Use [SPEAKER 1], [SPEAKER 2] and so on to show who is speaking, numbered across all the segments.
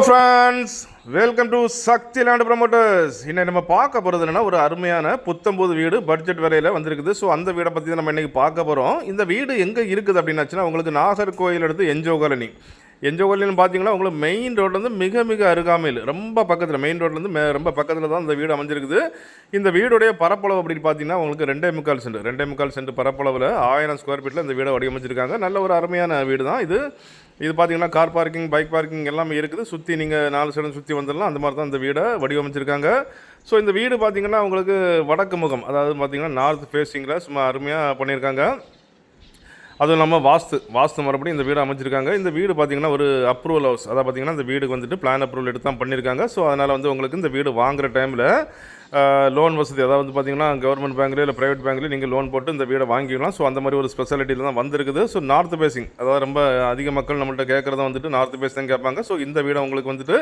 [SPEAKER 1] Friends, welcome to Shakti land promoters. இன்னைக்கு நம்ம பார்க்க போகிறது என்னன்னா, ஒரு அருமையான புத்தம்புது வீடு பட்ஜெட் விலையில் வந்திருக்குது. ஸோ அந்த வீடை பற்றி தான் நம்ம இன்றைக்கி பார்க்க போகிறோம். இந்த வீடு எங்கே இருக்குது அப்படின்னாச்சுன்னா, உங்களுக்கு நாகர்கோயில் அடுத்து என்ஜோ காலனி. என்ஜோ காலனின்னு பார்த்தீங்கன்னா உங்களுக்கு மெயின் ரோட்லேருந்து மிக மிக அருகாமையில், ரொம்ப பக்கத்தில், மெயின் ரோட்லேருந்து ரொம்ப பக்கத்தில் தான் இந்த வீடு அமைஞ்சிருக்குது. இந்த வீடுடைய பரப்பளவு அப்படின்னு பார்த்தீங்கன்னா உங்களுக்கு 2.25 சென்ட் பரப்பளவில் 1000 ஸ்கொயர் ஃபீட்டில் இந்த வீடை வடிவமைச்சிருக்காங்க. நல்ல ஒரு அருமையான வீடு தான் இது. இது பார்த்தீங்கன்னா கார் பார்க்கிங், பைக் பார்க்கிங் எல்லாமே இருக்குது. சுற்றி நீங்கள் 4 சைடும் சுற்றி வந்துடலாம். அந்த மாதிரி தான் இந்த வீடை வடிவமைச்சிருக்காங்க. ஸோ இந்த வீடு பார்த்தீங்கன்னா உங்களுக்கு வடக்கு முகம், அதாவது பார்த்தீங்கன்னா நார்த் ஃபேஸிங்கில் சும்மா அருமையாக பண்ணியிருக்காங்க. அதுவும் இல்லாமல் வாஸ்து மறுபடியும் இந்த வீடு அமைச்சிருக்காங்க. இந்த வீடு பார்த்தீங்கன்னா ஒரு அப்ரூவல் ஹவுஸ், அதாவது பார்த்தீங்கன்னா இந்த வீடுக்கு வந்துட்டு பிளான் அப்ரூவல் எடுத்து தான் பண்ணியிருக்காங்க. ஸோ அதனால் வந்து உங்களுக்கு இந்த வீடு வாங்குகிற டைமில் லோன் வசதி, அதாவது வந்து பார்த்தீங்கன்னா கவர்மெண்ட் பேங்க்லேயோ இல்லை ப்ரைவேட் பேங்க்லேயோ நீங்கள் லோன் போட்டு இந்த வீடை வாங்கிக்கலாம். ஸோ அந்த மாதிரி ஒரு ஸ்பெஷாலிட்டியில் தான் வந்திருக்குது. ஸோ நார்த் பேசிங், அதாவது ரொம்ப அதிக மக்கள் நம்மள்ட்ட கேட்குறத வந்துட்டு நார்த் பேஸ் தான் கேட்பாங்க. ஸோ இந்த வீடை உங்களுக்கு வந்துட்டு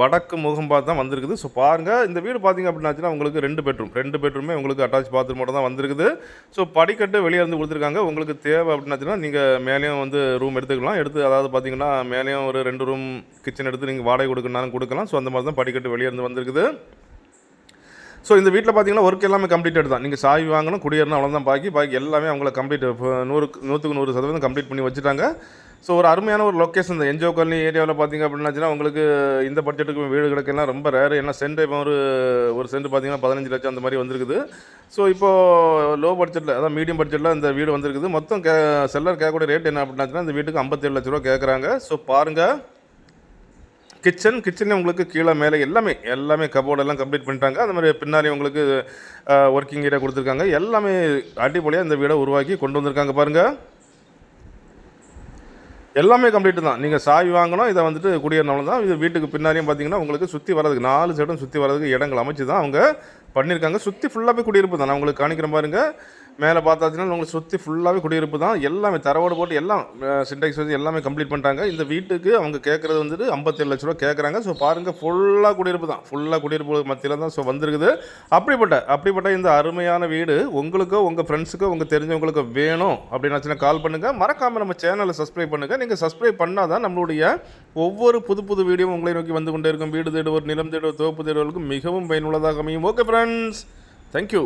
[SPEAKER 1] வடக்கு முகம் பார்த்து தான் வந்திருக்குது. ஸோ பாருங்கள், இந்த வீடு பார்த்தீங்க அப்படின்னாச்சுன்னா உங்களுக்கு 2 பெட்ரூமே உங்களுக்கு அட்டாச் பாத்ரூமோட தான் வந்திருக்குது. ஸோ படிக்கட்டு வெளியே இருந்து கொடுத்துருக்காங்க. உங்களுக்கு தேவை அப்படின்னாச்சுன்னா நீங்கள் மேலேயும் வந்து ரூம் எடுத்துக்கலாம். அதாவது பார்த்தீங்கன்னா மேலேயும் ஒரு 2 ரூம் கிச்சன் எடுத்து நீங்கள் வாடகை கொடுக்கலாம். ஸோ அந்த மாதிரி தான் படிக்கட்டு வெளியே இருந்து வந்திருக்குது. ஸோ இந்த வீட்டில் பார்த்தீங்கன்னா ஒர்க் எல்லாமே கம்ப்ளீட்டட் தான். நீங்கள் சாவி வாங்கணும், குடியேறணும், அவ்வளோதான். பாக்கி எல்லாமே அவங்கள கம்ப்ளீட் 100% கம்ப்ளீட் பண்ணி வச்சுட்டாங்க. ஸோ ஒரு அருமையான ஒரு லொக்கேஷன் இந்த என்ஜோ காலனி ஏரியாவில் பார்த்தீங்க அப்படின்னாச்சுன்னா உங்களுக்கு இந்த பட்ஜெட்டுக்கு வீடு கிடைக்கலாம் ரொம்ப ரேர். ஏன்னா சென்ட் இப்போ ஒரு சென்ட் பார்த்தீங்கன்னா 15 லட்சம் அந்த மாதிரி வந்திருக்குது. ஸோ இப்போது லோ பட்ஜெட்டில், அதாவது மீடியம் பட்ஜெட்டில் இந்த வீடு வந்திருக்குது. மொத்தம் செல்லர் கேட்கக்கூடிய ரேட் என்ன அப்படின்னாச்சுன்னா இந்த வீட்டுக்கு 57 லட்ச ரூபா கேட்குறாங்க. ஸோ பாருங்கள், கிச்சன்லேயும் உங்களுக்கு கீழே மேலே எல்லாமே கபோர்டெல்லாம் கம்ப்ளீட் பண்ணிட்டாங்க. அந்த மாதிரி பின்னாடி உங்களுக்கு ஒர்க்கிங் ஏரியா கொடுத்துருக்காங்க. எல்லாமே அடிப்பொலியாக இந்த வீடை உருவாக்கி கொண்டு வந்திருக்காங்க. பாருங்கள், எல்லாமே கம்ப்ளீட்டு தான். நீங்கள் சாவி வாங்கணும், இதை வந்துட்டு குடியேறணும் தான். இது வீட்டுக்கு பின்னாடியும் பார்த்தீங்கன்னா உங்களுக்கு சுற்றி வரதுக்கு 4 சைடும் சுற்றி வரதுக்கு இடங்கள் அமைச்சு தான் அவங்க பண்ணியிருக்காங்க. சுற்றி ஃபுல்லாகவே குடியிருப்பு தான். நான் உங்களுக்கு காணிக்கிறேன் பாருங்கள். மேலே பார்த்தாச்சுன்னா உங்களுக்கு சுற்றி ஃபுல்லாகவே குடியிருப்பு தான். எல்லாமே தரவோடு போட்டு எல்லாம் சின்டெக்ஸ் வச்சு எல்லாமே கம்ப்ளீட் பண்ணிட்டாங்க. இந்த வீட்டுக்கு அவங்க கேட்குறது வந்துட்டு 57 லட்ச ரூபா கேட்குறாங்க. ஸோ பாருங்கள், ஃபுல்லாக குடியிருப்பு மத்தியில் தான் ஸோ வந்திருக்குது. அப்படிப்பட்ட இந்த அருமையான வீடு உங்களுக்கோ உங்கள் ஃப்ரெண்ட்ஸுக்கோ உங்கள் தெரிஞ்சவங்களுக்கோ வேணும் அப்படின்னாச்சுன்னா கால் பண்ணுங்கள். மறக்காமல் நம்ம சேனலை சப்ஸ்கிரைப் பண்ணுங்கள். நீங்கள் சப்ஸ்கிரைப் பண்ணால் தான் நம்மளுடைய ஒவ்வொரு புது வீடியோவும் உங்களை நோக்கி வந்து கொண்டே இருக்கும். வீடு தேடுவோர், நிலம் தேடுவோர், தோப்பு தேடுவோருக்கு மிகவும் பயனுள்ளதாக அமையும். Okay friends, thank you.